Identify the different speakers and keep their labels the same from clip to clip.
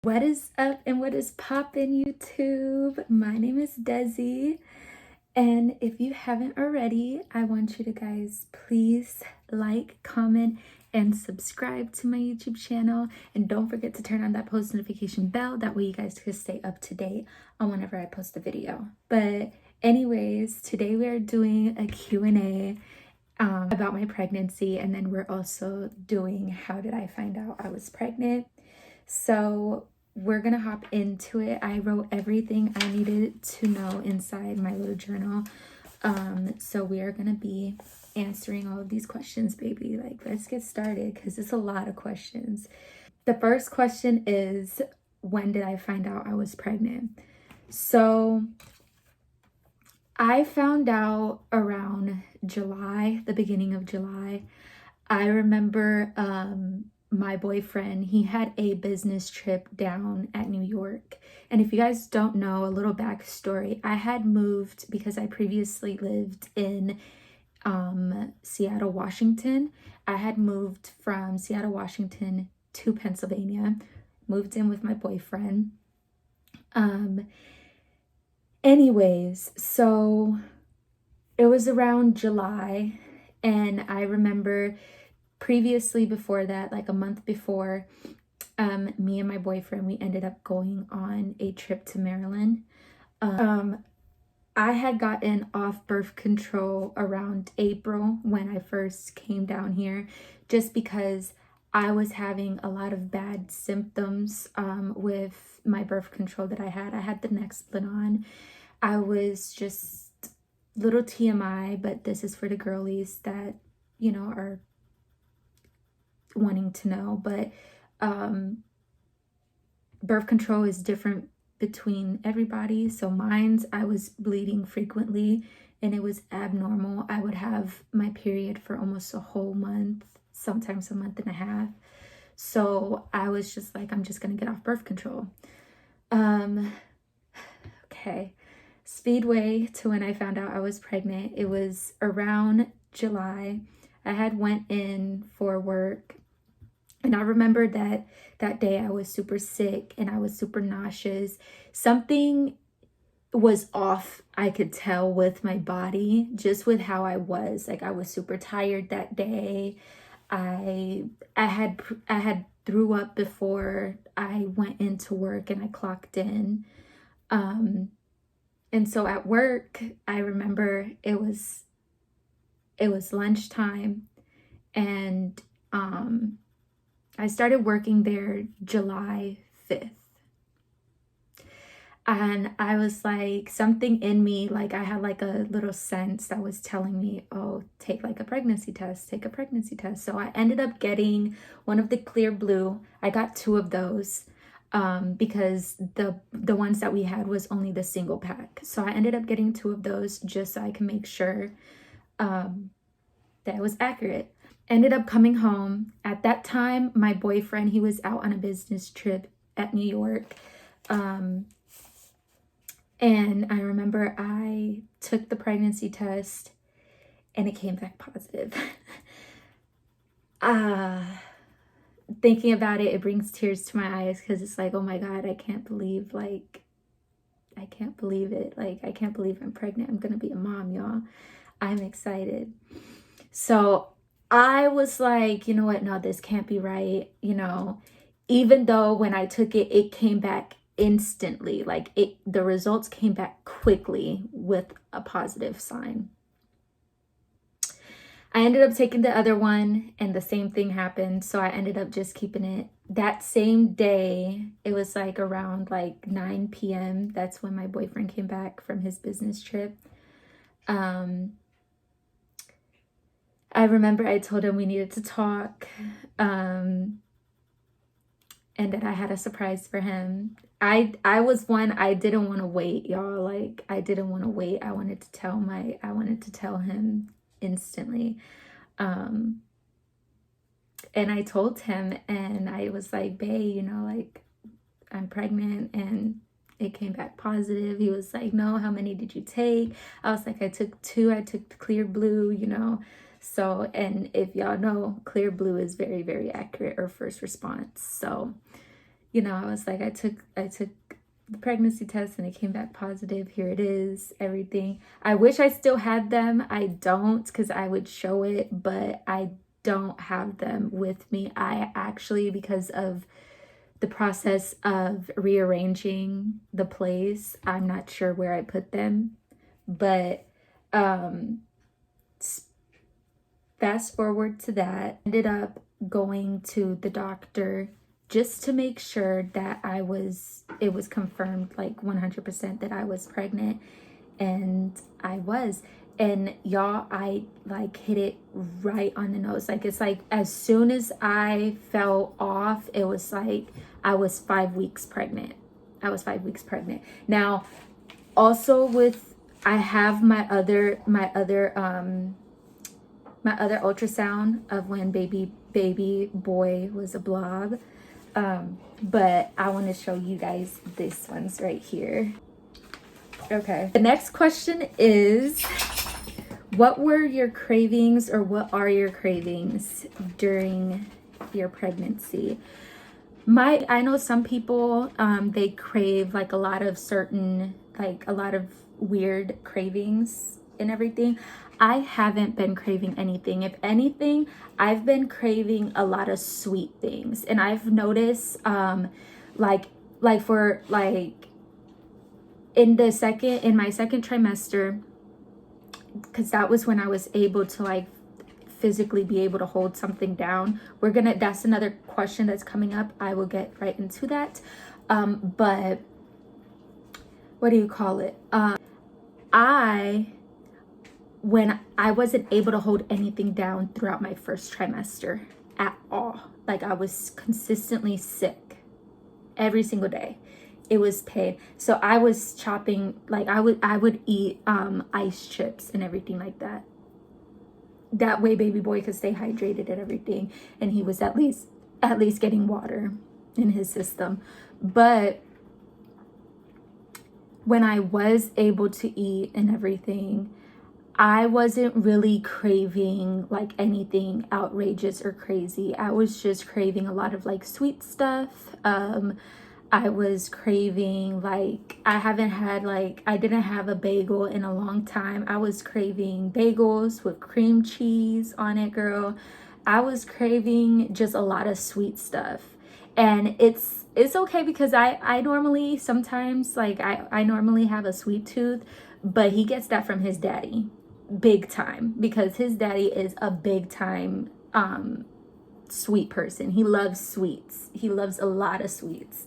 Speaker 1: What is up and what is poppin' YouTube? My name is Desi, and if you haven't already, I want you to guys please like, comment, and subscribe to my YouTube channel, and don't forget to turn on that post notification bell. That way you guys can stay up to date on whenever I post a video. But anyways, today we are doing a Q&A about my pregnancy, and then we're also doing how did I find out I was pregnant. So we're gonna hop into it. I wrote everything I needed to know inside my little journal. So we are gonna be answering all of these questions, baby. Like, let's get started because it's a lot of questions. The first question is, when did I find out I was pregnant? So I found out around July, the beginning of July. I remember my boyfriend, he had a business trip down at New York. And if you guys don't know, a little backstory, I had moved because I previously lived in Seattle, Washington. I had moved from Seattle, Washington to Pennsylvania, moved in with my boyfriend. Anyways, so it was around July, and I remember previously before that, like a month before, me and my boyfriend, we ended up going on a trip to Maryland. I had gotten off birth control around April when I first came down here, just because I was having a lot of bad symptoms with my birth control that I had. I had the Nexplanon. I was just, little TMI, but this is for the girlies that, you know, are wanting to know. But birth control is different between everybody. So mine's, I was bleeding frequently and it was abnormal. I would have my period for almost a whole month, sometimes a month and a half. So I was just like, I'm just gonna get off birth control. Okay. Speedway to when I found out I was pregnant. It was around July. I had went in for work, and I remember that day I was super sick and I was super nauseous. Something was off, I could tell, with my body, just with how I was. Like, I was super tired that day. I had threw up before I went into work and I clocked in. And so at work, I remember it was lunchtime, and I started working there July 5th. And I was like, something in me, like I had like a little sense that was telling me, oh, take like a pregnancy test, take a pregnancy test. So I ended up getting one of the Clear Blue. I got 2 of those because the ones that we had was only the single pack. So I ended up getting 2 of those just so I can make sure that it was accurate. Ended up coming home. At that time, my boyfriend, he was out on a business trip at New York. And I remember I took the pregnancy test and it came back positive. Thinking about it, it brings tears to my eyes because it's like, oh my God, I can't believe it. Like, I can't believe I'm pregnant. I'm going to be a mom, y'all. I'm excited. So I was like, you know what? No, this can't be right. You know, even though when I took it, it came back instantly. Like, the results came back quickly with a positive sign. I ended up taking the other one and the same thing happened. So I ended up just keeping it. That same day, it was like around like 9 p.m. That's when my boyfriend came back from his business trip. I remember I told him we needed to talk, and that I had a surprise for him. I was one, I didn't want to wait, y'all. Like, I didn't want to wait. I wanted to tell him instantly. And I told him, and I was like, babe, you know, like, I'm pregnant, and it came back positive. He was like, no, how many did you take? I was like, I took 2. I took the Clear Blue, you know. So, and if y'all know, Clear Blue is very, very accurate, or first response. So you know, I was like, I took the pregnancy test and it came back positive. Here it is, everything. I wish I still had them. I don't, because I would show it, but I don't have them with me. I actually, because of the process of rearranging the place, I'm not sure where I put them. But fast forward to that, ended up going to the doctor just to make sure that it was confirmed like 100% that I was pregnant, and I was. And y'all, I like hit it right on the nose. Like, it's like as soon as I fell off, it was like I was 5 weeks pregnant. I was 5 weeks pregnant. Now, also with, I have my other ultrasound of when baby boy was a blob. But I want to show you guys this one's right here. Okay. The next question is, what were your cravings, or what are your cravings during your pregnancy? I know some people, they crave like a lot of weird cravings and everything. I haven't been craving anything. If anything, I've been craving a lot of sweet things. And I've noticed, like for like in my second trimester, because that was when I was able to like physically be able to hold something down. That's another question that's coming up. I will get right into that. But what do you call it? When I wasn't able to hold anything down throughout my first trimester at all. Like, I was consistently sick every single day. It was pain. So I was chopping, like I would eat ice chips and everything like that. That way baby boy could stay hydrated and everything, and he was at least getting water in his system. But when I was able to eat and everything, I wasn't really craving like anything outrageous or crazy. I was just craving a lot of like sweet stuff. I was craving, like, I didn't have a bagel in a long time. I was craving bagels with cream cheese on it, girl. I was craving just a lot of sweet stuff. And it's okay, because I normally sometimes, like, I normally have a sweet tooth, but he gets that from his daddy, big time, because his daddy is a big time sweet person. He loves sweets. He loves a lot of sweets.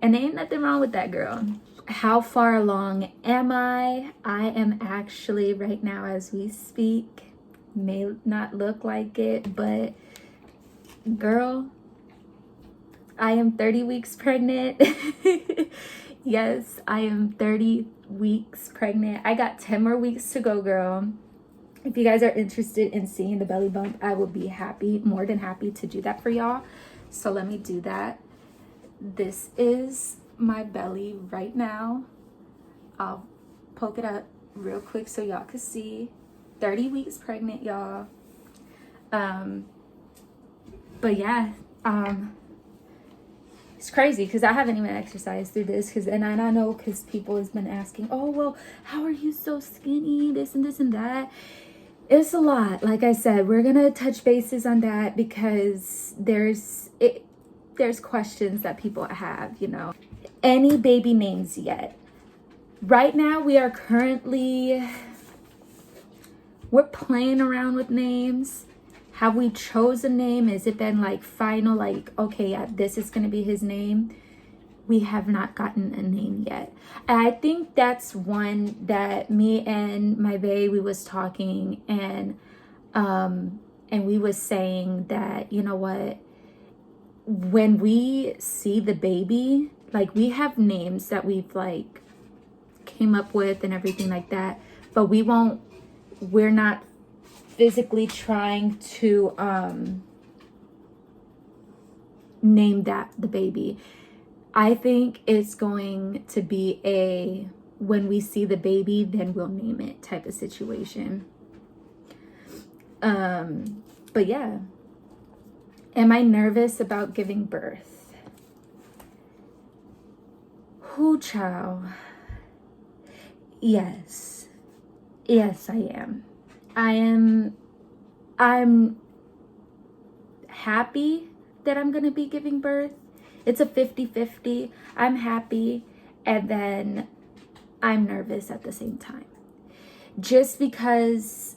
Speaker 1: And there ain't nothing wrong with that, girl. How far along am I? I am actually, right now as we speak, may not look like it, but girl, I am 30 weeks pregnant. Yes, I am 30 weeks pregnant. I got 10 more weeks to go, girl. If you guys are interested in seeing the belly bump, I will be more than happy to do that for y'all. So let me do that. This is my belly right now. I'll poke it up real quick so y'all can see. 30 weeks pregnant, y'all. But yeah, it's crazy because I haven't even exercised through this, and I know because people has been asking, oh, well, how are you so skinny, this and this and that. It's a lot. Like I said, we're gonna touch bases on that because there's questions that people have, you know. Any baby names yet? Right now we're playing around with names. Have we chose a name? Has it been like final, like, okay, yeah, this is gonna be his name? We have not gotten a name yet. And I think that's one that me and my bae, we was talking, and we was saying that, you know what, when we see the baby, like, we have names that we've like came up with and everything like that, but we're not physically trying to name the baby. I think it's going to be when we see the baby, then we'll name it type of situation. But yeah. Am I nervous about giving birth? Who, child? Yes. Yes, I am. I'm happy that I'm going to be giving birth. It's a 50-50. I'm happy, and then I'm nervous at the same time. Just because,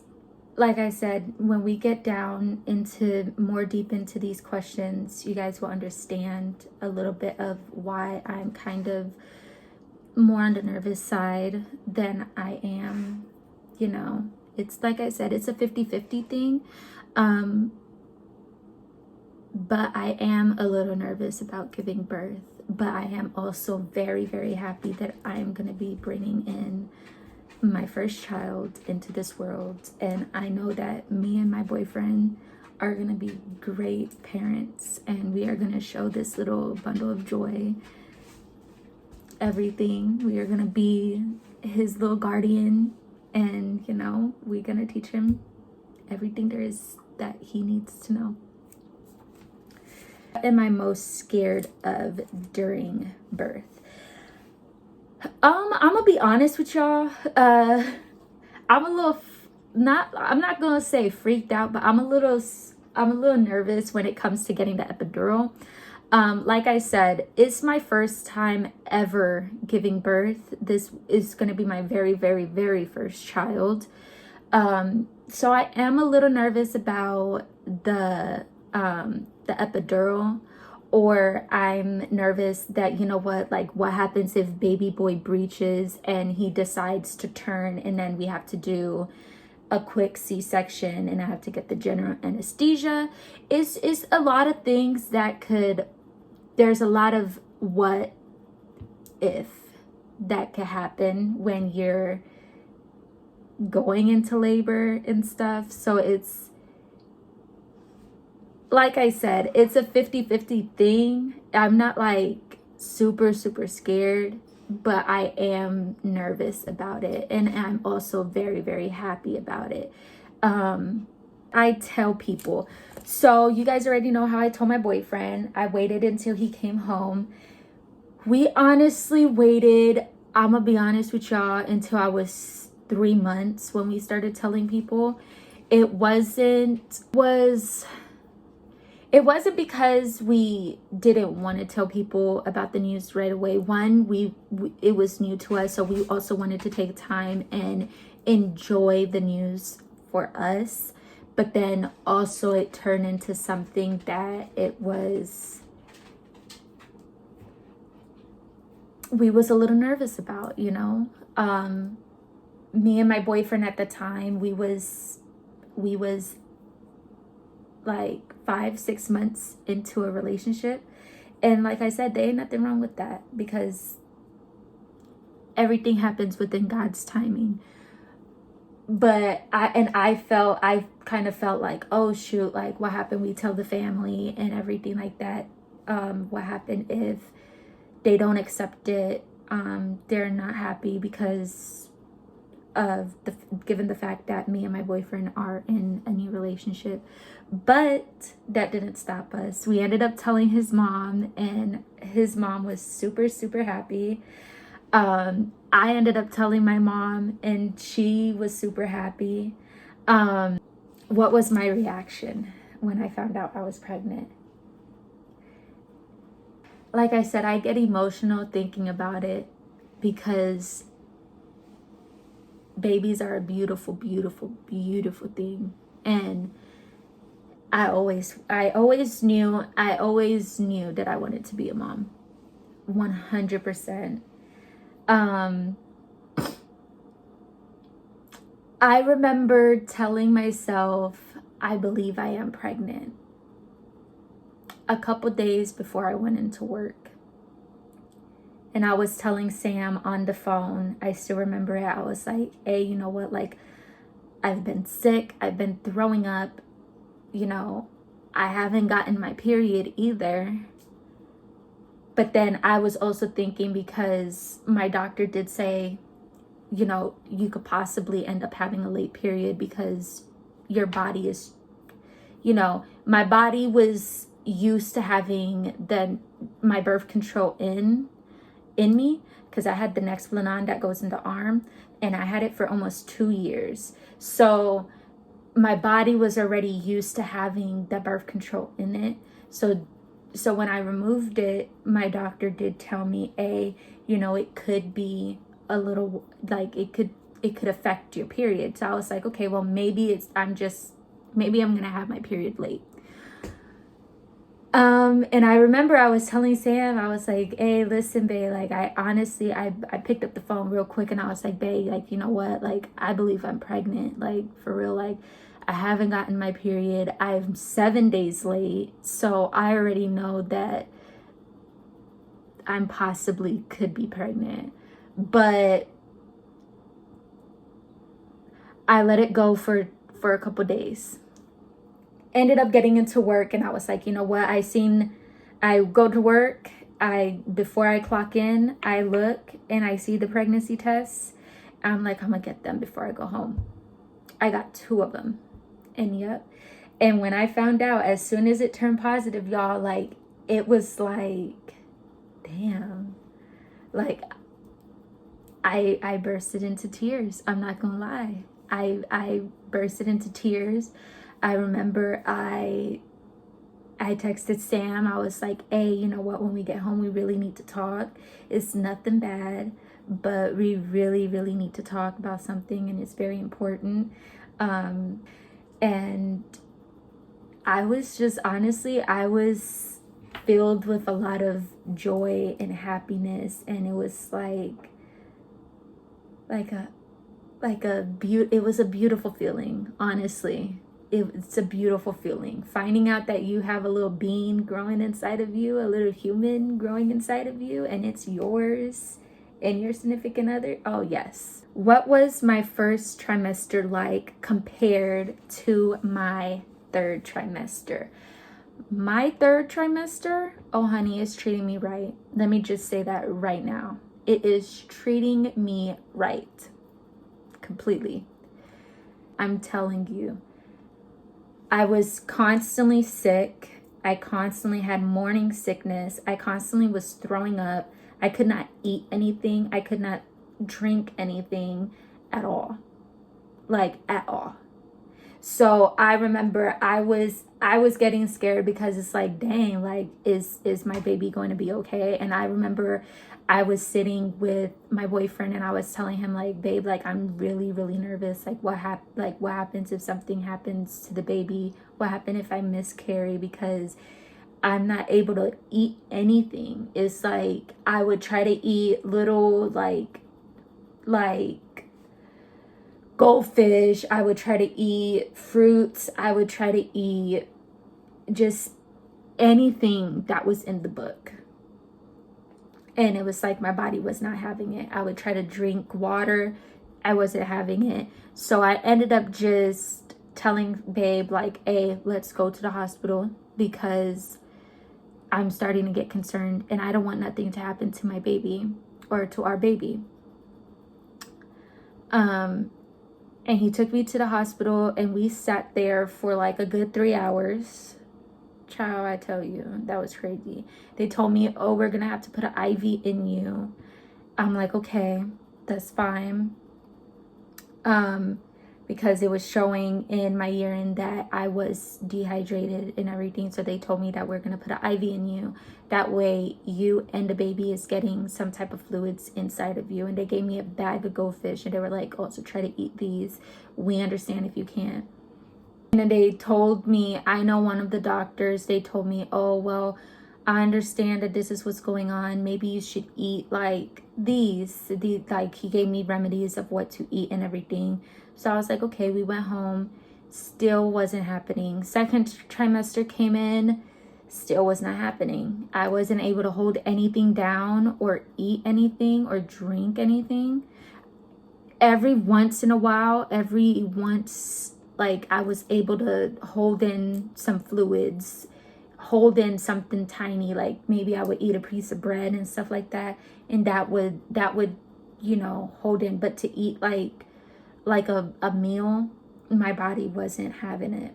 Speaker 1: like I said, when we get down into more deep into these questions, you guys will understand a little bit of why I'm kind of more on the nervous side than I am, you know. It's like I said, it's a 50-50 thing. But I am a little nervous about giving birth. But I am also very, very happy that I am going to be bringing in my first child into this world. And I know that me and my boyfriend are going to be great parents. And we are going to show this little bundle of joy everything. We are going to be his little guardian. And, you know, we're going to teach him everything there is that he needs to know. What am I most scared of during birth? I'm gonna be honest with y'all. I'm a little I'm not gonna say freaked out, but I'm a little nervous when it comes to getting the epidural. Like I said, it's my first time ever giving birth. This is gonna be my very, very, very first child. So I am a little nervous about the epidural, or I'm nervous that, you know what, like what happens if baby boy breaches and he decides to turn, and then we have to do a quick C-section and I have to get the general anesthesia. It's a lot of things that there's a lot of what if that could happen when you're going into labor and stuff. So it's, like I said, it's a 50-50 thing. I'm not like super, super scared, but I am nervous about it. And I'm also very, very happy about it. I tell people, so you guys already know how I told my boyfriend. I waited until he came home. We honestly waited, I'm gonna be honest with y'all, until I was 3 months when we started telling people. It wasn't because we didn't want to tell people about the news right away. One, it was new to us, so we also wanted to take time and enjoy the news for us. But then also it turned into something that we was a little nervous about, you know. Me and my boyfriend at the time, we was like 5-6 months into a relationship, and like I said, there ain't nothing wrong with that, because everything happens within God's timing. But I kind of felt like, oh shoot, like what happened, we tell the family and everything like that, what happened if they don't accept it, they're not happy because of given the fact that me and my boyfriend are in a new relationship. But that didn't stop us. We ended up telling his mom, and his mom was super, super happy. I ended up telling my mom, and she was super happy. What was my reaction when I found out I was pregnant? Like I said, I get emotional thinking about it, because babies are a beautiful, beautiful, beautiful thing. And I always knew that I wanted to be a mom. 100%. I remember telling myself, I believe I am pregnant, a couple days before I went into work. And I was telling Sam on the phone, I still remember it, I was like, hey, you know what, like, I've been sick, I've been throwing up, you know, I haven't gotten my period either. But then I was also thinking, because my doctor did say, you know, you could possibly end up having a late period because your body is, you know, my body was used to having my birth control in, in me, because I had the Nexplanon that goes in the arm, and I had it for almost 2 years. So my body was already used to having the birth control in it. So when I removed it, my doctor did tell me, it could be a little, like, it could affect your period. So I was like, okay, well, maybe I'm gonna have my period late. And I remember I was telling Sam, I was like, hey, listen, babe, like, I honestly, I picked up the phone real quick and I was like, babe, like, you know what, like, I believe I'm pregnant, like, for real, like, I haven't gotten my period. I'm 7 days late, so I already know that I'm possibly could be pregnant. But I let it go for a couple days. Ended up getting into work, and I was like, you know what, I go to work, before I clock in, I look and I see the pregnancy tests. I'm like, I'm gonna get them before I go home. I got 2 of them. And yep. And when I found out, as soon as it turned positive, y'all, like, it was like, damn. Like, I bursted into tears. I'm not gonna lie. I bursted into tears. I remember I texted Sam. I was like, hey, you know what? When we get home, we really need to talk. It's nothing bad, but we really, really need to talk about something, and it's very important. And I was just, honestly, I was filled with a lot of joy and happiness, and it was it was a beautiful feeling, honestly. It's a beautiful feeling. Finding out that you have a little being growing inside of you, a little human growing inside of you, and it's yours and your significant other. Oh, yes. What was my first trimester like compared to my 3rd trimester? My 3rd trimester, oh honey, is treating me right. Let me just say that right now. It is treating me right. Completely. I'm telling you. I was constantly sick. I constantly had morning sickness. I constantly was throwing up. I could not eat anything. I could not drink anything at all. Like, at all. So I remember I was getting scared, because it's like, dang, like, is my baby going to be okay? And I remember I was sitting with my boyfriend and I was telling him, like, babe, like, I'm really, really nervous. Like, what happens if something happens to the baby? What happens if I miscarry? Because I'm not able to eat anything. It's like I would try to eat little like goldfish. I would try to eat fruits. I would try to eat just anything that was in the book. And it was like my body was not having it. I would try to drink water. I wasn't having it. So I ended up just telling babe, like, hey, let's go to the hospital, because I'm starting to get concerned and I don't want nothing to happen to my baby or to our baby. And he took me to the hospital and we sat there for like a good 3 hours. Child, I tell you, that was crazy. They told me, oh, we're gonna have to put an IV in you. I'm like, okay, that's fine. Because it was showing in my urine that I was dehydrated and everything. So they told me that we're gonna put an IV in you. That way you and the baby is getting some type of fluids inside of you. And they gave me a bag of goldfish and they were like, also try to eat these. We understand if you can't. And then they told me, I know one of the doctors, they told me, oh, well, I understand that this is what's going on. Maybe you should eat like these. Like, he gave me remedies of what to eat and everything. So I was like, okay, we went home. Still wasn't happening. 2nd trimester came in. Still was not happening. I wasn't able to hold anything down or eat anything or drink anything. Every once in a while, like, I was able to hold in some fluids, hold in something tiny, like maybe I would eat a piece of bread and stuff like that, and that would hold in. But to eat like a meal, my body wasn't having it.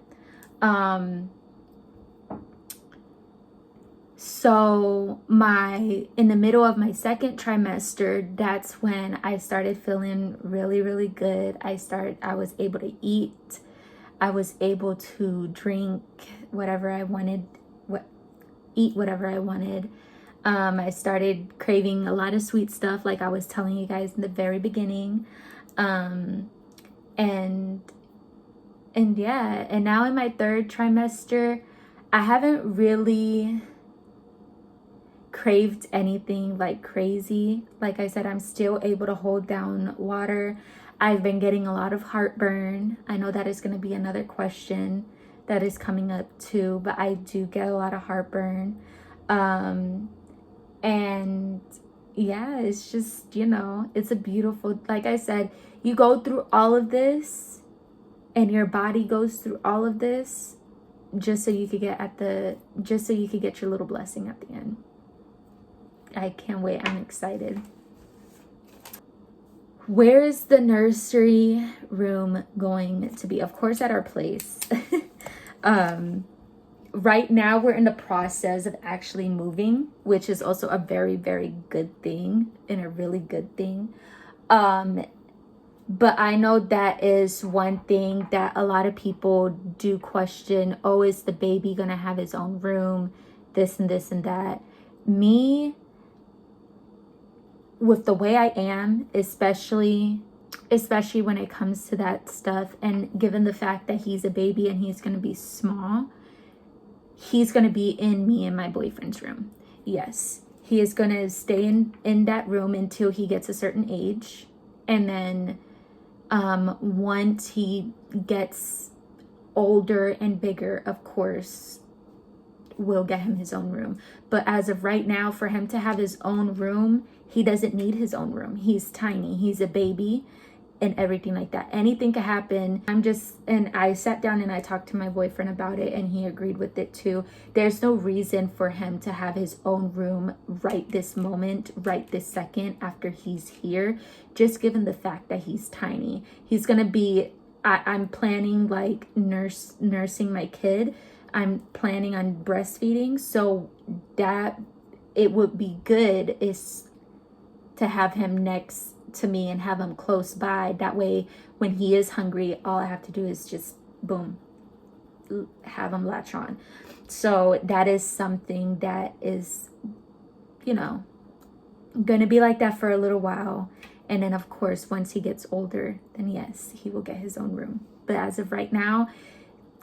Speaker 1: So in the middle of my second trimester, that's when I started feeling really, really good. I was able to eat. I was able to drink whatever I wanted, eat whatever I wanted. I started craving a lot of sweet stuff, like I was telling you guys in the very beginning. And yeah, and now in my third trimester, I haven't really craved anything like crazy. Like I said, I'm still able to hold down water. I've been getting a lot of heartburn. I know that is going to be another question that is coming up too, but I do get a lot of heartburn. And yeah, it's just, it's a beautiful, like I said, you go through all of this and your body goes through all of this just so you could get your little blessing at the end. I can't wait. I'm excited. Where is the nursery room going to be? Of course, at our place. Right now, we're in the process of actually moving, which is also a very, very good thing and a really good thing. But I know that is one thing that a lot of people do question. Oh, is the baby gonna have his own room? This and this and that. Me, with the way I am, especially when it comes to that stuff, and given the fact that he's a baby and he's gonna be small, he's gonna be in me and my boyfriend's room. Yes, he is gonna stay in that room until he gets a certain age, and then once he gets older and bigger, of course, we'll get him his own room. But as of right now, for him to have his own room, he doesn't need his own room. He's tiny, he's a baby, and everything like that. Anything could happen. And I sat down and I talked to my boyfriend about it, and he agreed with it too. There's no reason for him to have his own room right this moment, right this second after he's here, just given the fact that he's tiny. He's gonna be, I'm planning like nursing my kid. I'm planning on breastfeeding, so that it would be good is to have him next to me and have him close by. That way, when he is hungry, all I have to do is just boom, have him latch on. So that is something that is, gonna be like that for a little while. And then of course, once he gets older, then yes, he will get his own room. But as of right now,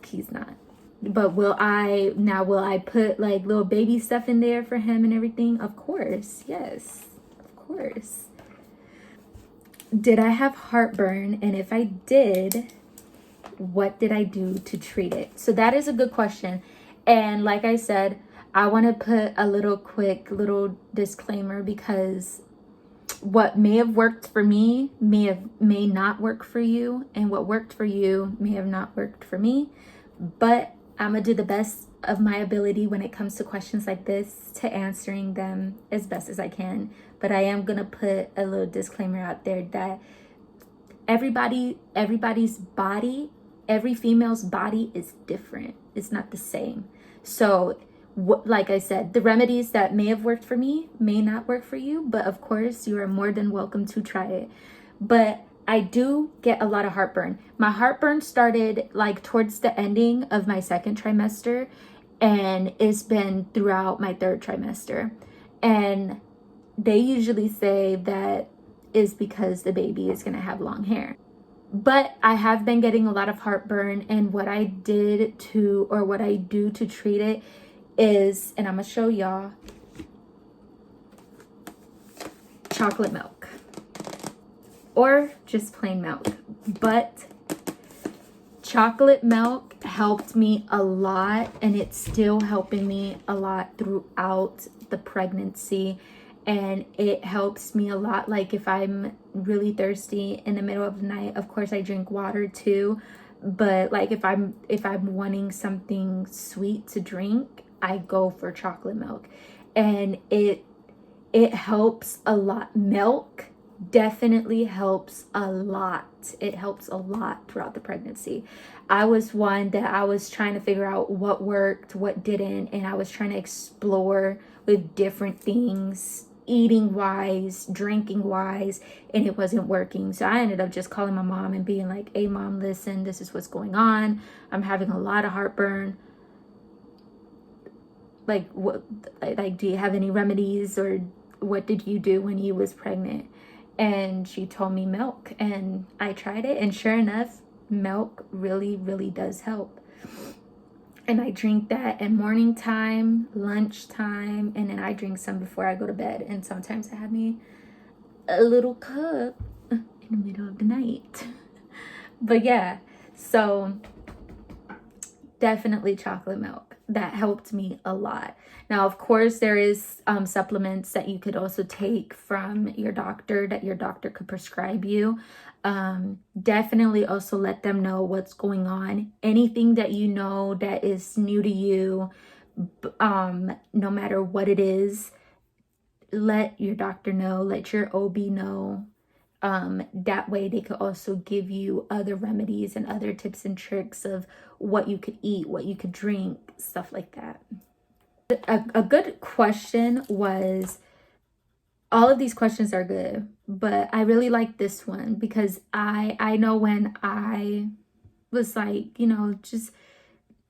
Speaker 1: he's not. But will I put like little baby stuff in there for him and everything? Of course. Yes, of course. Did I have heartburn? And if I did, what did I do to treat it? So that is a good question. And like I said, I want to put a quick disclaimer, because what may have worked for me may not work for you, and what worked for you may have not worked for me. But I'm gonna do the best of my ability when it comes to questions like this, to answering them as best as I can. But I am gonna put a little disclaimer out there that everybody's body, every female's body is different. It's not the same. So like I said, the remedies that may have worked for me may not work for you, but of course you are more than welcome to try it. But I do get a lot of heartburn. My heartburn started like towards the ending of my second trimester, and it's been throughout my third trimester. And they usually say that is because the baby is gonna have long hair. But I have been getting a lot of heartburn, and what I do to treat it is, and I'm gonna show y'all, chocolate milk. Or just plain milk. But chocolate milk helped me a lot, and it's still helping me a lot throughout the pregnancy. And it helps me a lot. Like if I'm really thirsty in the middle of the night, of course I drink water too. But like if I'm wanting something sweet to drink, I go for chocolate milk. And it helps a lot. Milk definitely helps a lot. It helps a lot throughout the pregnancy. I was one that I was trying to figure out what worked, what didn't, and I was trying to explore with different things, eating wise, drinking wise, and it wasn't working. So I ended up just calling my mom and being like, "Hey mom, listen, this is what's going on. I'm having a lot of heartburn. Like what, like do you have any remedies, or what did you do when you was pregnant?" And she told me milk, and I tried it, and sure enough, milk really, really does help. And I drink that at morning time, lunch time, and then I drink some before I go to bed. And sometimes I have me a little cup in the middle of the night. But yeah, so definitely chocolate milk. That helped me a lot. Now, of course, there is supplements that you could also take from your doctor that your doctor could prescribe you. Definitely also let them know what's going on. Anything that you know that is new to you, no matter what it is, let your doctor know, let your OB know. That way they could also give you other remedies and other tips and tricks of what you could eat, what you could drink, stuff like that. A good question was, all of these questions are good, but I really like this one because I know when I was like, just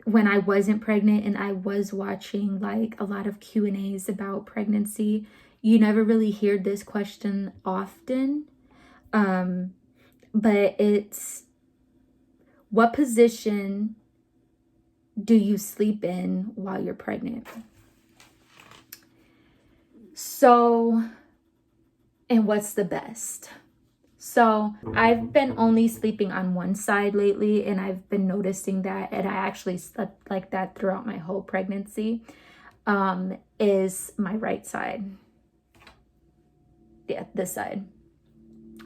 Speaker 1: when I wasn't pregnant and I was watching like a lot of Q&As about pregnancy, you never really hear this question often. But it's, what position do you sleep in while you're pregnant? So, and what's the best? So I've been only sleeping on one side lately, and I've been noticing that, and I actually slept like that throughout my whole pregnancy, is my right side. Yeah, this side.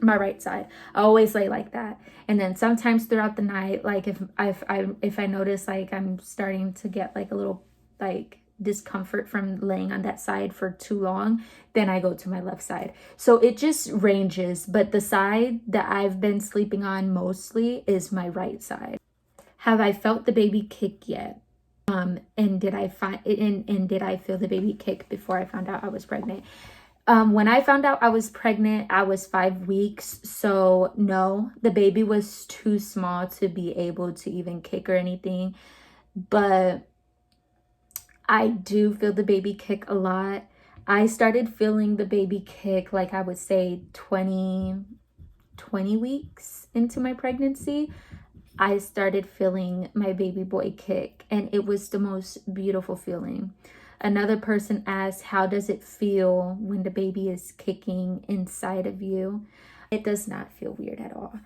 Speaker 1: My right side. I always lay like that. And then sometimes throughout the night, like if I notice like I'm starting to get like a little like discomfort from laying on that side for too long, then I go to my left side. So it just ranges, but the side that I've been sleeping on mostly is my right side. Have I felt the baby kick yet? And did I feel the baby kick before I found out I was pregnant? When I found out I was pregnant, I was 5 weeks. So no, the baby was too small to be able to even kick or anything. But I do feel the baby kick a lot. I started feeling the baby kick, like I would say 20 weeks into my pregnancy. I started feeling my baby boy kick, and it was the most beautiful feeling. Another person asked, how does it feel when the baby is kicking inside of you? It does not feel weird at all.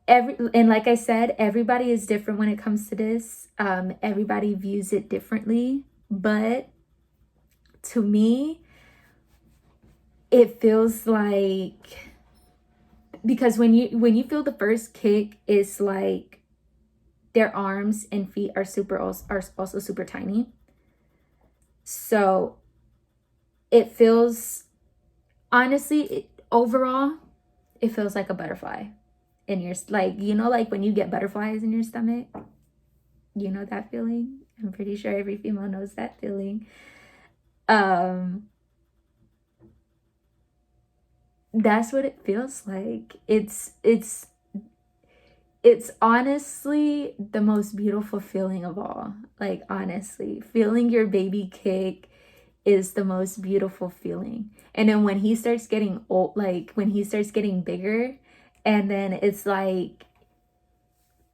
Speaker 1: And like I said, everybody is different when it comes to this. Everybody views it differently, but to me, it feels like, because when you feel the first kick, it's like their arms and feet are also super tiny. So it feels, honestly, overall, it feels like a butterfly in your, like, like when you get butterflies in your stomach, that feeling. I'm pretty sure every female knows that feeling. That's what it feels like. It's honestly the most beautiful feeling of all. Like, honestly, feeling your baby kick is the most beautiful feeling. And then when he starts getting old, like when he starts getting bigger, and then it's like,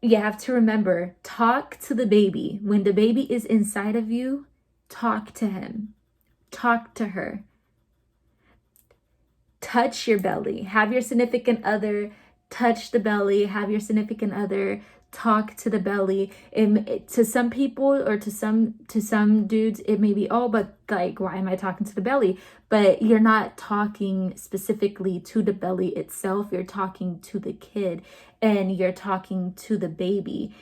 Speaker 1: you have to remember, talk to the baby. When the baby is inside of you, talk to him, talk to her. Touch your belly. Have your significant other touch the belly. Have your significant other talk to the belly. And to some people, or to some dudes, it may be, oh, but like, why am I talking to the belly? But you're not talking specifically to the belly itself. You're talking to the kid, and you're talking to the baby.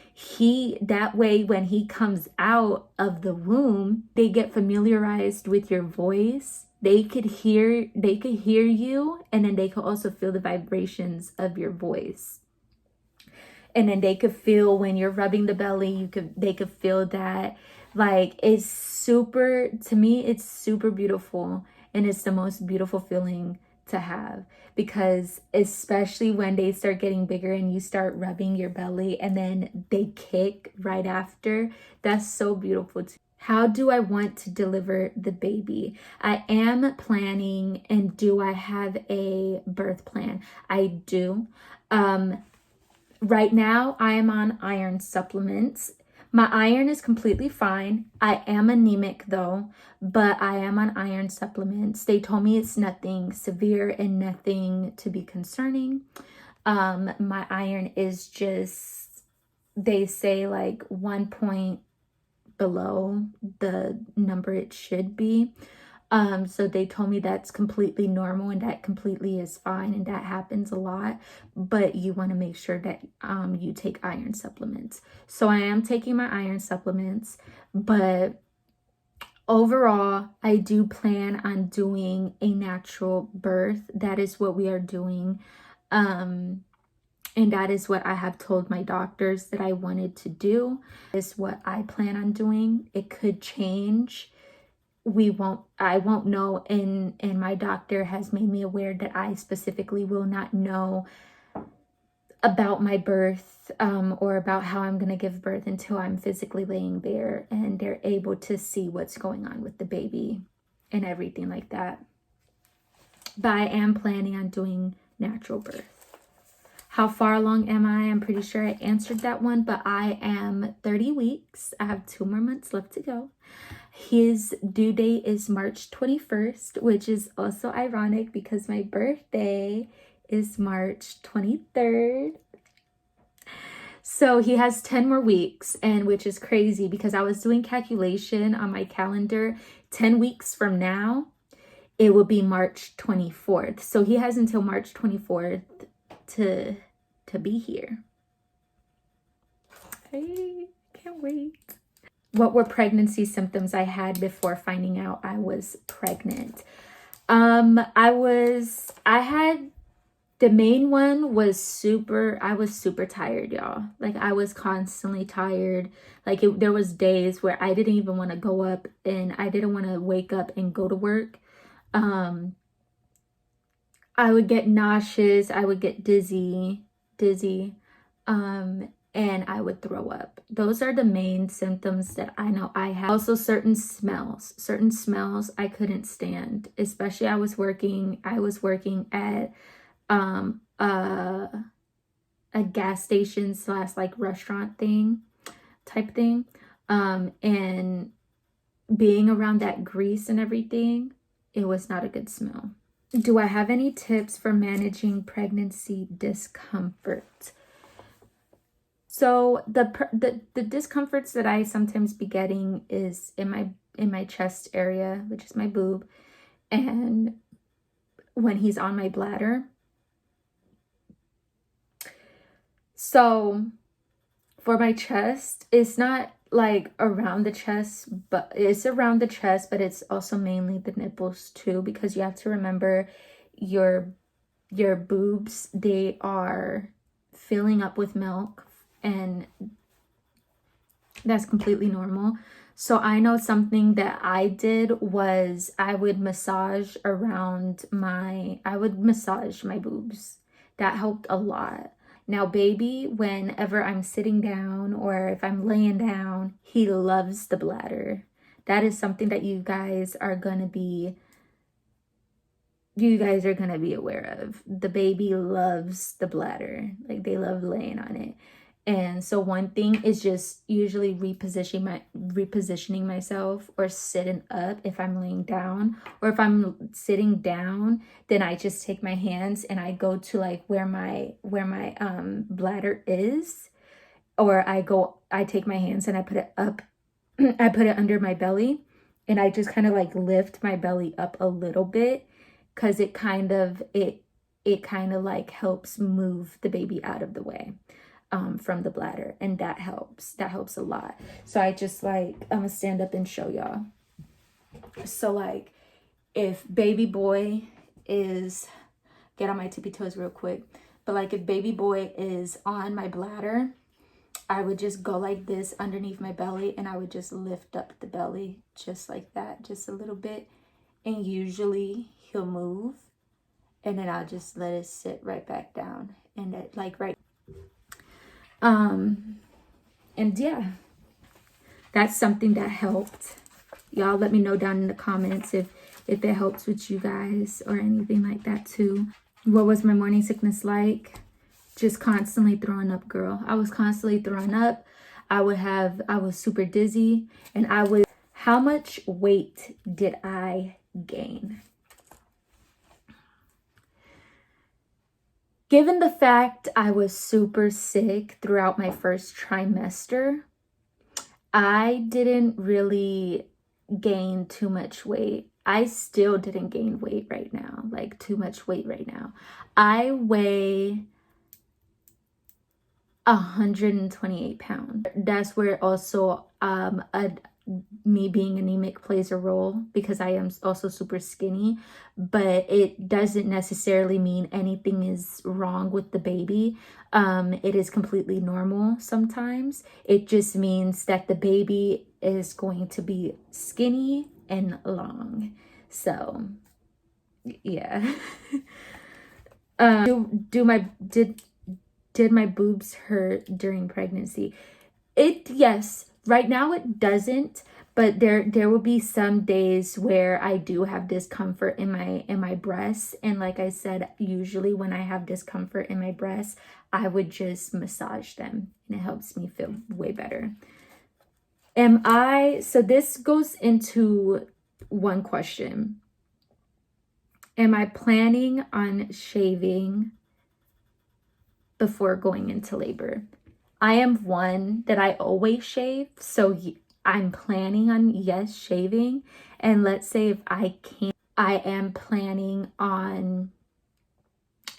Speaker 1: That way, when he comes out of the womb, they get familiarized with your voice they could hear you, and then they could also feel the vibrations of your voice. And then they could feel when you're rubbing the belly, they could feel that. Like, it's super, to me, it's super beautiful, and it's the most beautiful feeling to have, because especially when they start getting bigger and you start rubbing your belly and then they kick right after, that's so beautiful too. How do I want to deliver the baby? I am planning, and do I have a birth plan? I do. Right now, I am on iron supplements. My iron is completely fine. I am anemic though, but I am on iron supplements. They told me it's nothing severe and nothing to be concerning. My iron is just, they say, like 1 point below the number it should be. So they told me that's completely normal and that completely is fine, and that happens a lot, but you want to make sure that you take iron supplements. So I am taking my iron supplements, but overall, I do plan on doing a natural birth. That is what we are doing. And that is what I have told my doctors that I wanted to do. Is what I plan on doing. It could change. I won't know, and my doctor has made me aware that I specifically will not know about my birth, or about how I'm going to give birth until I'm physically laying there and they're able to see what's going on with the baby and everything like that. But I am planning on doing natural birth. How far along am I? I'm pretty sure I answered that one, but I am 30 weeks. I have 2 more months left to go. His due date is March 21st, which is also ironic because my birthday is March 23rd. So he has 10 more weeks, and which is crazy because I was doing calculation on my calendar. 10 weeks from now, it will be March 24th. So he has until March 24th to be here. I can't wait. What were pregnancy symptoms I had before finding out I was pregnant? The main one was I was super tired, y'all. Like, I was constantly tired. Like, there was days where I didn't even want to go up, and I didn't want to wake up and go to work. I would get nauseous, I would get dizzy, and I would throw up. Those are the main symptoms that I know I have. Also, certain smells I couldn't stand. Especially I was working at a gas station / like restaurant type thing. And being around that grease and everything, it was not a good smell. Do I have any tips for managing pregnancy discomfort? So the discomforts that I sometimes be getting is in my chest area, which is my boob, and when he's on my bladder. So for my chest, it's not like around the chest, but it's around the chest, but it's also mainly the nipples too, because you have to remember your boobs, they are filling up with milk, and that's completely normal. So I know something that I did was I would massage my boobs. That helped a lot. Now, baby, whenever I'm sitting down or if I'm laying down, he loves the bladder. That is something that you guys are gonna be aware of. The baby loves the bladder. Like, they love laying on it. And so one thing is just usually repositioning myself or sitting up if I'm laying down, or if I'm sitting down, then I just take my hands and I go to like where my bladder is, or I take my hands and I put it up, I put it under my belly, and I just kind of like lift my belly up a little bit, because it kind of like helps move the baby out of the way. From the bladder, and that helps a lot. So I just like, I'm gonna stand up and show y'all. So like, if baby boy is, get on my tippy toes real quick, but like if baby boy is on my bladder, I would just go like this underneath my belly, and I would just lift up the belly just like that, just a little bit. And usually he'll move, and then I'll just let it sit right back down. And it, like right. And yeah, that's something that helped. Y'all let me know down in the comments if it helps with you guys or anything like that too. What was my morning sickness like? Just constantly throwing up, girl. I was constantly throwing up. I was super dizzy, and how much weight did I gain? Given the fact I was super sick throughout my first trimester, I didn't really gain too much weight. I still didn't gain weight right now, like too much weight right now. I weigh 128 pounds. That's where also me being anemic plays a role, because I am also super skinny, but it doesn't necessarily mean anything is wrong with the baby. It is completely normal sometimes. It just means that the baby is going to be skinny and long. So yeah. Did my boobs hurt during pregnancy? Yes. Right now it doesn't, but there will be some days where I do have discomfort in my breasts, and like I said, usually when I have discomfort in my breasts, I would just massage them, and it helps me feel way better. So this goes into one question. Am I planning on shaving before going into labor? I am one that I always shave, so I'm planning on, yes, shaving. And let's say if I can't, I am planning on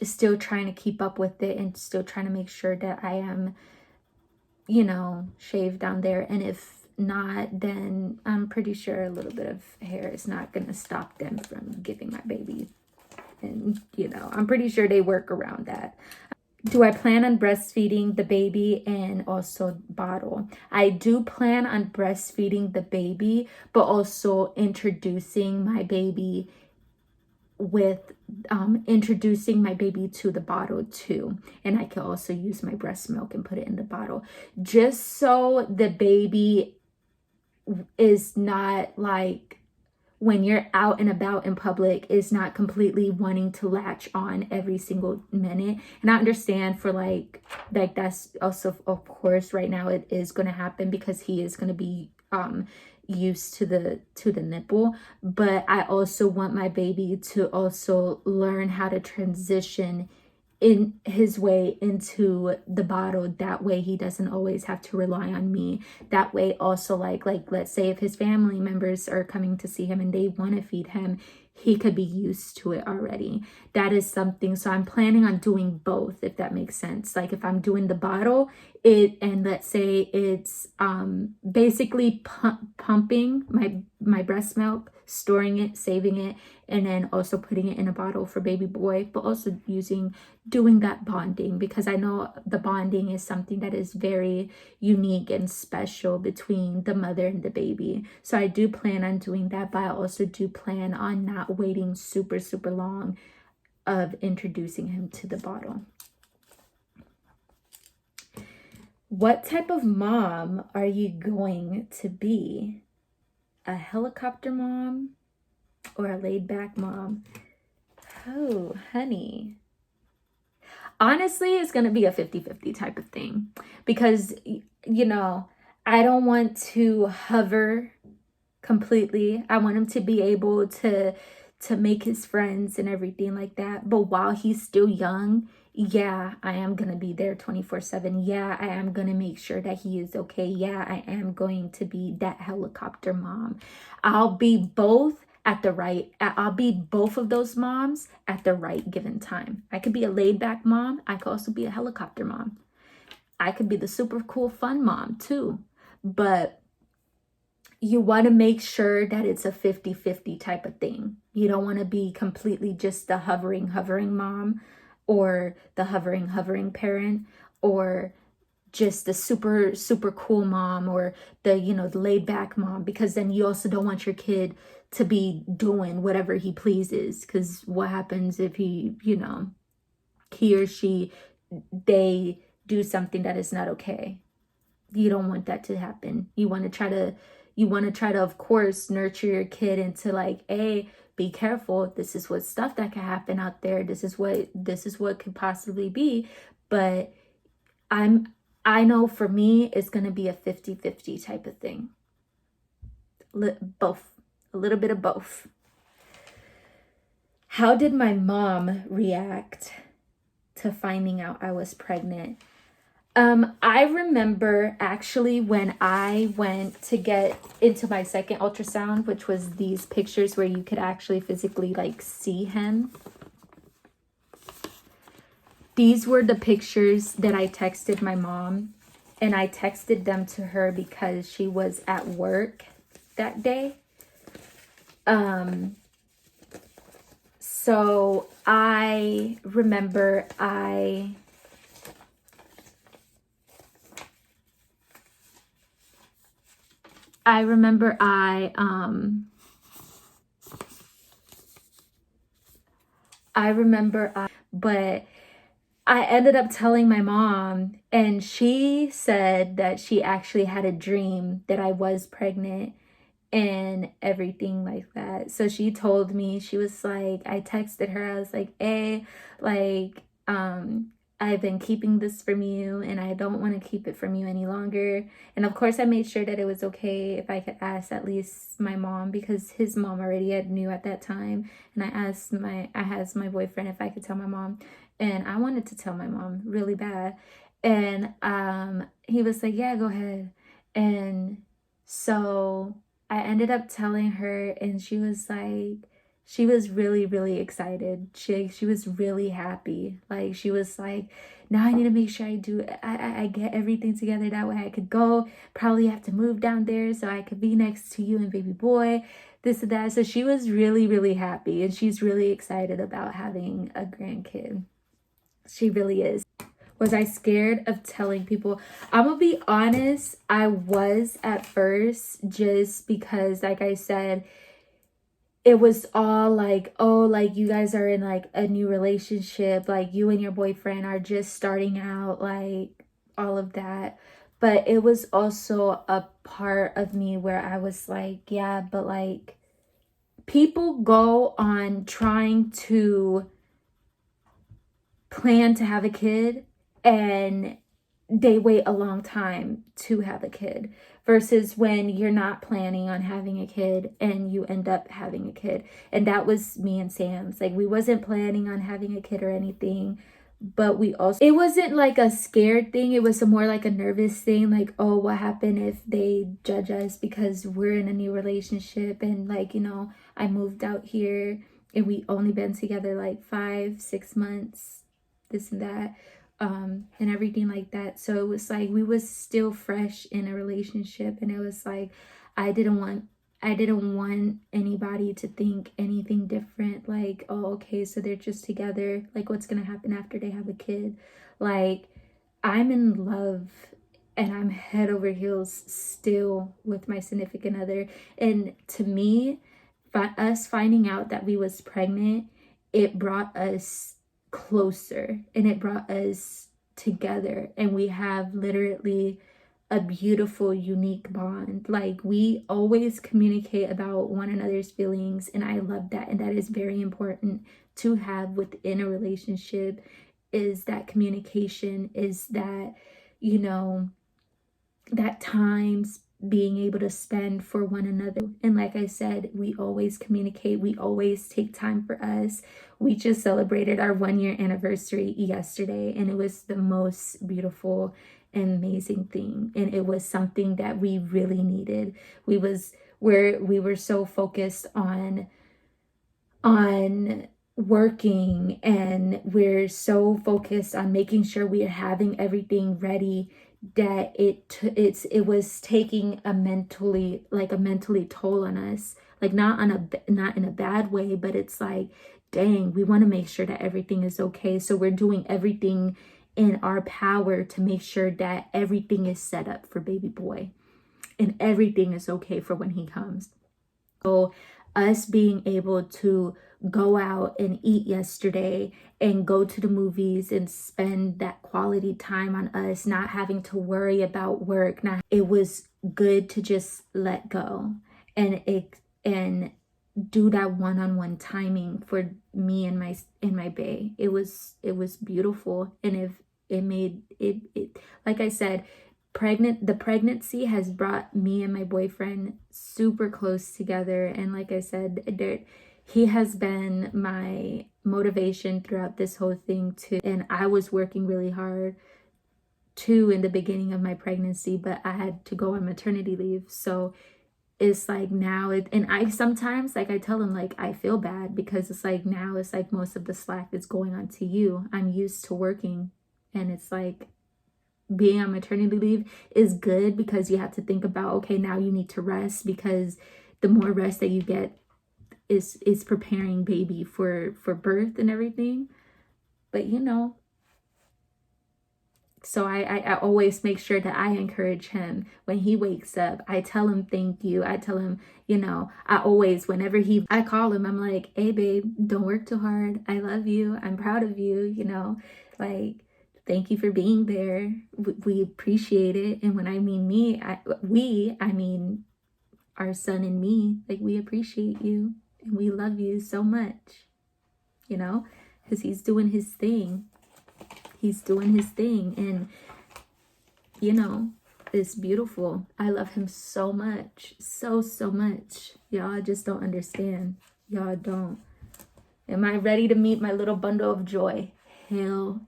Speaker 1: still trying to keep up with it and still trying to make sure that I am, shaved down there. And if not, then I'm pretty sure a little bit of hair is not going to stop them from giving my baby. And, I'm pretty sure they work around that. Do I plan on breastfeeding the baby and also bottle? I do plan on breastfeeding the baby, but also introducing my baby to the bottle too. And I can also use my breast milk and put it in the bottle, just so the baby is not like, when you're out and about in public, is not completely wanting to latch on every single minute. And I understand for like that's also, of course, right now it is going to happen because he is going to be used to the nipple. But I also want my baby to also learn how to transition in his way into the bottle. That way he doesn't always have to rely on me. That way also, like let's say if his family members are coming to see him and they want to feed him, he could be used to it already. That is something. So I'm planning on doing both, if that makes sense. Like if I'm doing the bottle, and let's say it's basically pumping my breast milk, storing it, saving it, and then also putting it in a bottle for baby boy, but also doing that bonding, because I know the bonding is something that is very unique and special between the mother and the baby. So I do plan on doing that, but I also do plan on not waiting super, super long of introducing him to the bottle. What type of mom are you going to be? A helicopter mom or a laid back mom? Oh, honey. Honestly, it's going to be a 50-50 type of thing, because, I don't want to hover completely. I want him to be able to make his friends and everything like that. But while he's still young, yeah, I am going to be there 24/7. Yeah, I am going to make sure that he is okay. Yeah, I am going to be that helicopter mom. I'll be both of those moms at the right given time. I could be a laid back mom. I could also be a helicopter mom. I could be the super cool fun mom too. But you want to make sure that it's a 50-50 type of thing. You don't want to be completely just the hovering mom, or the hovering parent, or just the super cool mom, or the, the laid back mom, because then you also don't want your kid to be doing whatever he pleases, because what happens if he or she, they do something that is not okay? You don't want that to happen. You want to try to, of course, nurture your kid into like, hey, be careful, this is what stuff that can happen out there, this is what could possibly be. But I know for me it's going to be a 50-50 type of thing. Both. A little bit of both. How did my mom react to finding out I was pregnant? I remember actually when I went to get into my second ultrasound, which was these pictures where you could actually physically like see him. These were the pictures that I texted my mom, and I texted them to her because she was at work that day. So I remember I but I ended up telling my mom, and she said that she actually had a dream that I was pregnant and everything like that. So she told me, she was like, I texted her, I was like, hey, like, I've been keeping this from you and I don't want to keep it from you any longer. And of course I made sure that it was okay if I could ask at least my mom, because his mom already had knew at that time. And I asked my boyfriend if I could tell my mom, and I wanted to tell my mom really bad. And he was like, yeah, go ahead. And so I ended up telling her, and she was really, really excited. She was really happy. Like, she was like, now I need to make sure I get everything together. That way I could go, probably have to move down there so I could be next to you and baby boy, this and that. So she was really, really happy, and she's really excited about having a grandkid. She really is. Was I scared of telling people? I'm gonna be honest, I was at first, just because, like I said, it was all like, oh, like you guys are in like a new relationship, like you and your boyfriend are just starting out, like all of that. But it was also a part of me where I was like, yeah, but like people go on trying to plan to have a kid and they wait a long time to have a kid, versus when you're not planning on having a kid and you end up having a kid. And that was me and Sam's. Like, we wasn't planning on having a kid or anything, but it wasn't like a scared thing, it was more like a nervous thing, like, oh, what happened if they judge us because we're in a new relationship, and like, I moved out here and we only been together like 5-6 months, this and that, and everything like that. So it was like we was still fresh in a relationship, and it was like I didn't want anybody to think anything different, like, oh, okay, so they're just together, like what's gonna happen after they have a kid? Like, I'm in love and I'm head over heels still with my significant other. And to me, us finding out that we was pregnant, it brought us closer and it brought us together, and we have literally a beautiful, unique bond. Like, we always communicate about one another's feelings, and I love that. And that is very important to have within a relationship, is that communication, is that, that times being able to spend for one another. And like I said, we always communicate, we always take time for us. We just celebrated our 1-year anniversary yesterday, and it was the most beautiful and amazing thing, and it was something that we really needed. We were so focused on working, and we're so focused on making sure we are having everything ready that it was taking a mentally toll on us, like not in a bad way, but it's like, dang, we want to make sure that everything is okay, so we're doing everything in our power to make sure that everything is set up for baby boy and everything is okay for when he comes. So us being able to go out and eat yesterday and go to the movies and spend that quality time on us, not having to worry about work, it was good to just let go and do that one-on-one timing for me and my bae. It was beautiful, and if it made it like I said, the pregnancy has brought me and my boyfriend super close together, and like I said, he has been my motivation throughout this whole thing too. And I was working really hard too in the beginning of my pregnancy, but I had to go on maternity leave, so it's like now and I sometimes, like, I tell him, like, I feel bad because it's like now it's like most of the slack is going on to you. I'm used to working, and it's like being on maternity leave is good because you have to think about, okay, now you need to rest, because the more rest that you get is preparing baby for birth and everything. But so I always make sure that I encourage him when he wakes up. I tell him thank you. I tell him, I always, whenever I call him, I'm like, hey babe, don't work too hard. I love you. I'm proud of you, like, thank you for being there. We appreciate it. And when I mean me, I mean our son and me, like, we appreciate you and we love you so much, because he's doing his thing. And it's beautiful. I love him so much, so much. Y'all just don't understand. Y'all don't. Am I ready to meet my little bundle of joy? Hell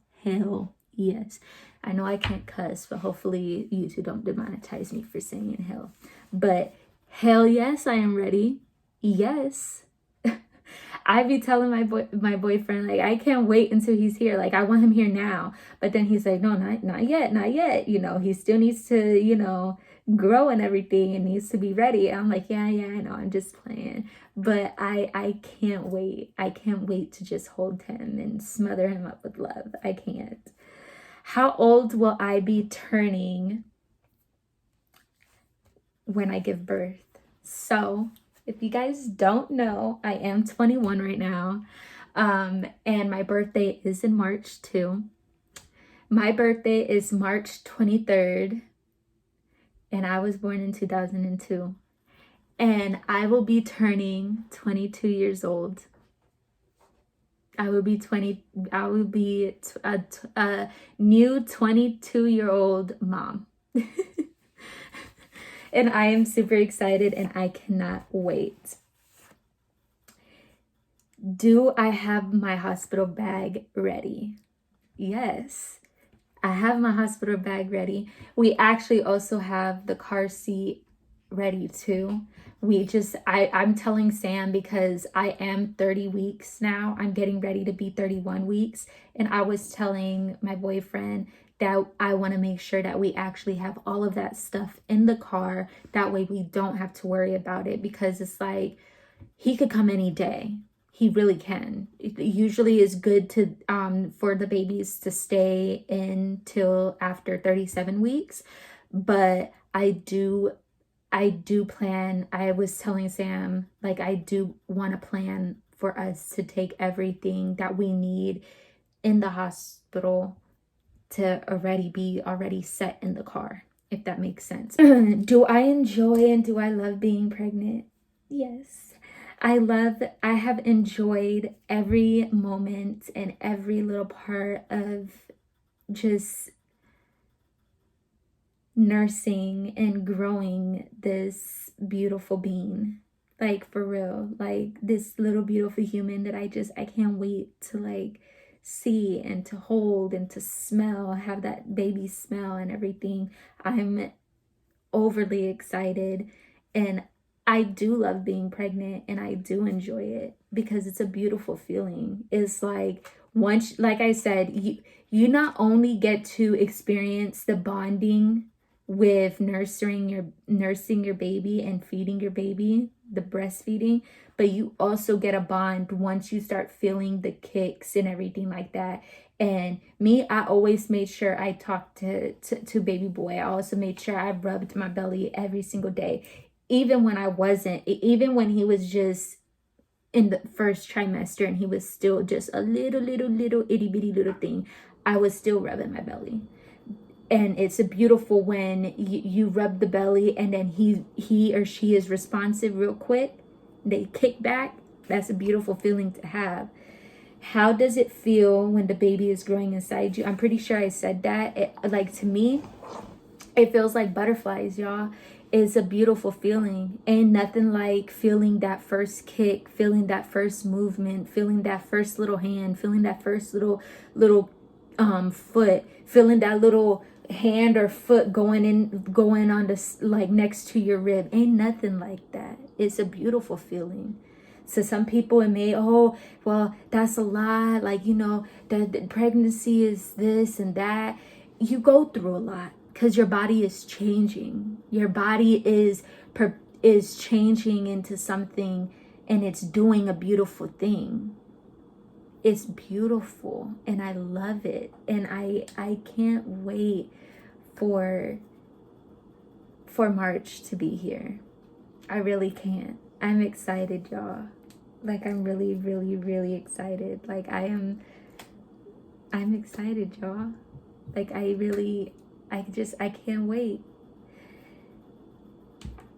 Speaker 1: yes. I know I can't cuss, but hopefully YouTube don't demonetize me for saying hell. But hell yes, I am ready. Yes. I be telling my boyfriend, like, I can't wait until he's here. Like, I want him here now. But then he's like, no, not yet. He still needs to, grow and everything, and needs to be ready. And I'm like, yeah, I know. I'm just playing. But I can't wait. I can't wait to just hold him and smother him up with love. I can't. How old will I be turning when I give birth? So, if you guys don't know, I am 21 right now, and my birthday is in March too. My birthday is March 23rd, and I was born in 2002, and I will be turning 22 years old. I will be a new 22-year-old mom. And I am super excited and I cannot wait. Do I have my hospital bag ready? Yes, I have my hospital bag ready. We actually also have the car seat ready too. I'm telling Sam, because I am 30 weeks now. I'm getting ready to be 31 weeks. And I was telling my boyfriend that I want to make sure that we actually have all of that stuff in the car. That way we don't have to worry about it, because it's like, he could come any day. He really can. It usually is good to for the babies to stay in till after 37 weeks. But I do plan, I was telling Sam, like, I do want to plan for us to take everything that we need in the hospital to already set in the car, if that makes sense. Do I enjoy and do I love being pregnant? Yes. I have enjoyed every moment and every little part of just nursing and growing this beautiful being. Like, for real, like, this little beautiful human that I can't wait to, like, see and to hold and to smell, have that baby smell and everything. I'm overly excited, and I do love being pregnant and I do enjoy it because it's a beautiful feeling. It's like once, like I said, you not only get to experience the bonding with nursing your baby and feeding your baby, the breastfeeding, but you also get a bond once you start feeling the kicks and everything like that. And me, I always made sure I talked to baby boy. I also made sure I rubbed my belly every single day, even when I wasn't, even when he was just in the first trimester and he was still just a little itty bitty little thing, I was still rubbing my belly. And it's a beautiful when you rub the belly and then he or she is responsive real quick. They kick back. That's a beautiful feeling to have. How does it feel when the baby is growing inside you? I'm pretty sure I said that. Like, to me, it feels like butterflies, y'all. It's a beautiful feeling. Ain't nothing like feeling that first kick, feeling that first movement, feeling that first little hand, feeling that first little foot, feeling that little hand or foot going on this, like, next to your rib. Ain't nothing like that. It's a beautiful feeling. So some people, it may, oh, well, that's a lot. Like, you know, the pregnancy is this and that. You go through a lot because your body is changing. Your body is changing into something, and it's doing a beautiful thing. It's beautiful, and I love it. And I can't wait for March to be here. I really can't. I'm excited, y'all. Like, I'm really, really, really excited. Like, I'm excited, y'all. Like, I can't wait.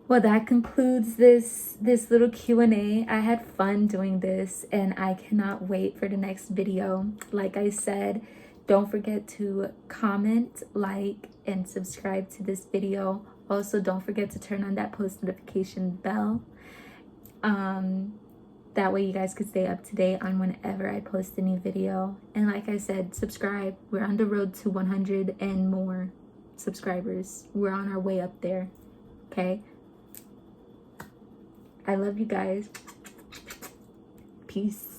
Speaker 1: Well, that concludes this little Q&A. I had fun doing this, and I cannot wait for the next video. Like I said, don't forget to comment, like, and subscribe to this video. Also, don't forget to turn on that post notification bell. That way you guys could stay up to date on whenever I post a new video. And like I said, subscribe. We're on the road to 100 and more subscribers. We're on our way up there. Okay? I love you guys. Peace.